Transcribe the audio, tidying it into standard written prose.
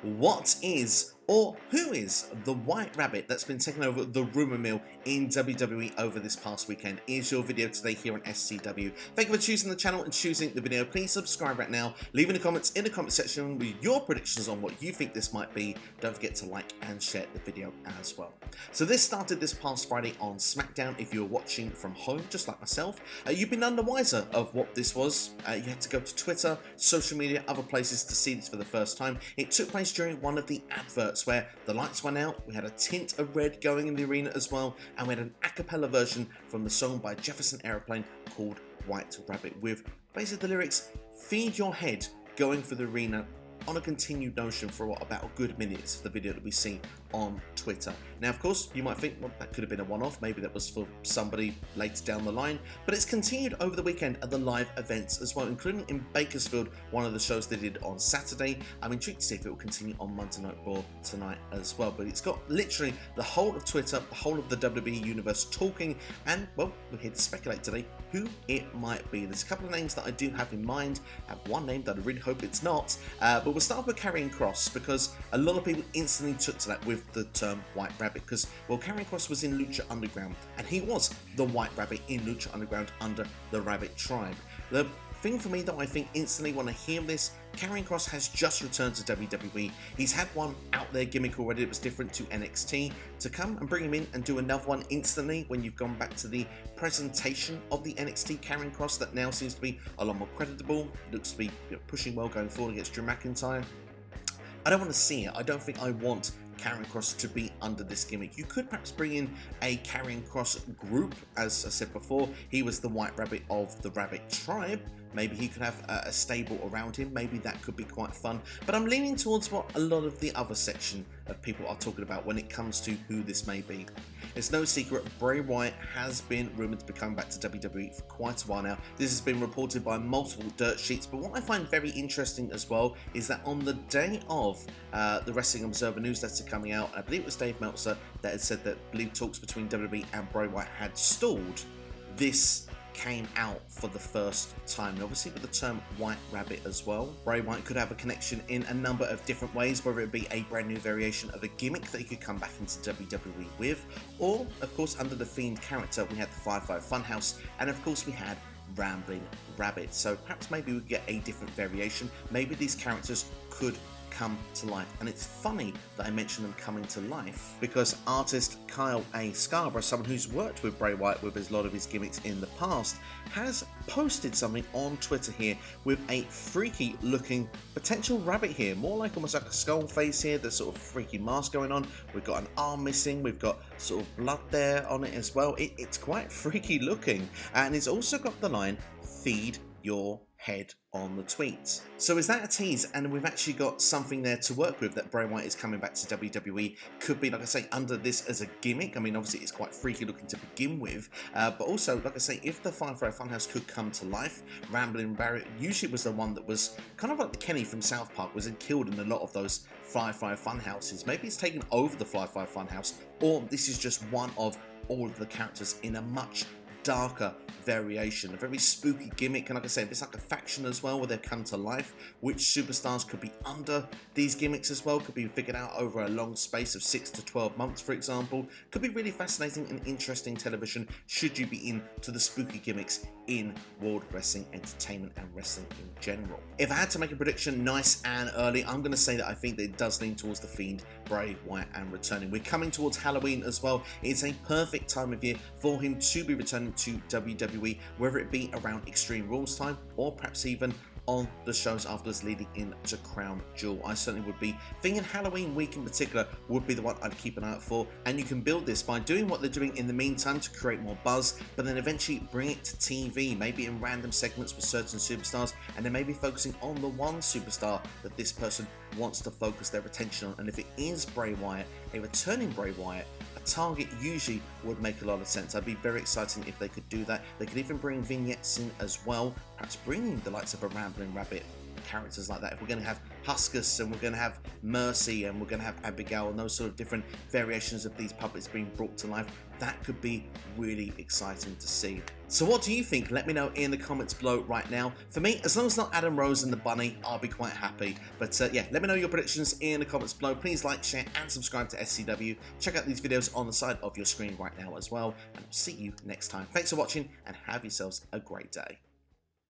What is or who is the White Rabbit that's been taking over the rumour mill in WWE over this past weekend? Is your video today here on SCW. Thank you for choosing the channel and choosing the video. Please subscribe right now. Leave in the comments in the comment section with your predictions on what you think this might be. Don't forget to like and share the video as well. So this started this past Friday on SmackDown. If you were watching from home, just like myself, you've been none the wiser of what this was. You had to go to Twitter, social media, other places to see this for the first time. It took place during one of the adverts where the lights went out, we had a tint of red going in the arena as well, and we had an a cappella version from the song by Jefferson Airplane called White Rabbit, with basically the lyrics, "Feed your head," going for the arena on a continued notion for about a good minute for the video that we see on Twitter. Now, of course, you might think, well, that could have been a one-off, maybe that was for somebody later down the line, but it's continued over the weekend at the live events as well, including in Bakersfield, one of the shows they did on Saturday. I'm intrigued to see if it will continue on Monday Night Raw tonight as well, but it's got literally the whole of Twitter, the whole of the WWE universe talking, and, well, we're here to speculate today who it might be. There's a couple of names that I do have in mind. I have one name that I really hope it's not, but we'll start with Karrion Kross, because a lot of people instantly took to that with the term White Rabbit, because, well, Karrion Kross was in Lucha Underground, and he was the White Rabbit in Lucha Underground under the Rabbit Tribe. The thing for me that I think instantly when I hear this, Karrion Kross has just returned to WWE. He's had one out there gimmick already that was different to NXT. To come and bring him in and do another one instantly when you've gone back to the presentation of the NXT Karrion Kross that now seems to be a lot more creditable, looks to be pushing well going forward against Drew McIntyre. I don't want to see it. I don't think I want Karrion Kross to be under this gimmick. You could perhaps bring in a Karrion Kross group. As I said before, he was the White Rabbit of the Rabbit Tribe. Maybe he could have a stable around him. Maybe that could be quite fun. But I'm leaning towards what a lot of the other section of people are talking about when it comes to who this may be. It's no secret, Bray Wyatt has been rumoured to be coming back to WWE for quite a while now. This has been reported by multiple dirt sheets, but what I find very interesting as well is that on the day of the Wrestling Observer newsletter coming out, I believe it was Dave Meltzer that had said that talks between WWE and Bray Wyatt had stalled. This came out for the first time, and obviously with the term White Rabbit as well. Bray Wyatt could have a connection in a number of different ways, whether it be a brand new variation of a gimmick that he could come back into WWE with, or of course under the Fiend character we had the Firefly Funhouse, and of course we had Rambling Rabbit. So perhaps maybe we get a different variation. Maybe these characters could come to life. And it's funny that I mentioned them coming to life, because artist Kyle A. Scarborough, someone who's worked with Bray Wyatt with a lot of his gimmicks in the past, has posted something on Twitter here with a freaky looking potential rabbit here, more like almost like a skull face here, the sort of freaky mask going on. We've got an arm missing, we've got sort of blood there on it as well. It's quite freaky looking, and it's also got the line, "Feed your head," on the tweet. So is that a tease? And we've actually got something there to work with, that Bray Wyatt is coming back to WWE. Could be, like I say, under this as a gimmick. I mean, obviously it's quite freaky looking to begin with, but also, like I say, if the Firefly Funhouse could come to life, Rambling Rabbit usually was the one that was kind of like the Kenny from South Park, was killed in a lot of those Firefly Funhouses. Maybe it's taken over the Firefly Funhouse, or this is just one of all of the characters in a much darker variation, a very spooky gimmick. And like I said, it's like a faction as well where they've come to life. Which superstars could be under these gimmicks as well could be figured out over a long space of 6 to 12 months, for example. Could be really fascinating and interesting television should you be into the spooky gimmicks in World Wrestling Entertainment and wrestling in general. If I had to make a prediction nice and early, I'm going to say that I think that it does lean towards the Fiend, Bray Wyatt, and returning. We're coming towards Halloween as well. It's a perfect time of year for him to be returning to WWE, whether it be around Extreme Rules time or perhaps even on the shows afterwards leading into Crown Jewel. I certainly would be thinking Halloween week in particular would be the one I'd keep an eye out for, and you can build this by doing what they're doing in the meantime to create more buzz, but then eventually bring it to TV, maybe in random segments with certain superstars, and then maybe focusing on the one superstar that this person wants to focus their attention on. And if it is Bray Wyatt, a returning Bray Wyatt, a target usually would make a lot of sense. I'd be very excited if they could do that. They could even bring vignettes in as well, perhaps bringing the likes of a Rambling Rabbit characters like that, if we're going to have Huskus and we're going to have Mercy and we're going to have Abigail and those sort of different variations of these puppets being brought to life, that could be really exciting to see. So what do you think? Let me know in the comments below right now. For me, as long as it's not Adam Rose and the Bunny, I'll be quite happy. But yeah, let me know your predictions in the comments below. Please like, share, and subscribe to SCW. Check out these videos on the side of your screen right now as well. And I'll see you next time. Thanks for watching, and have yourselves a great day.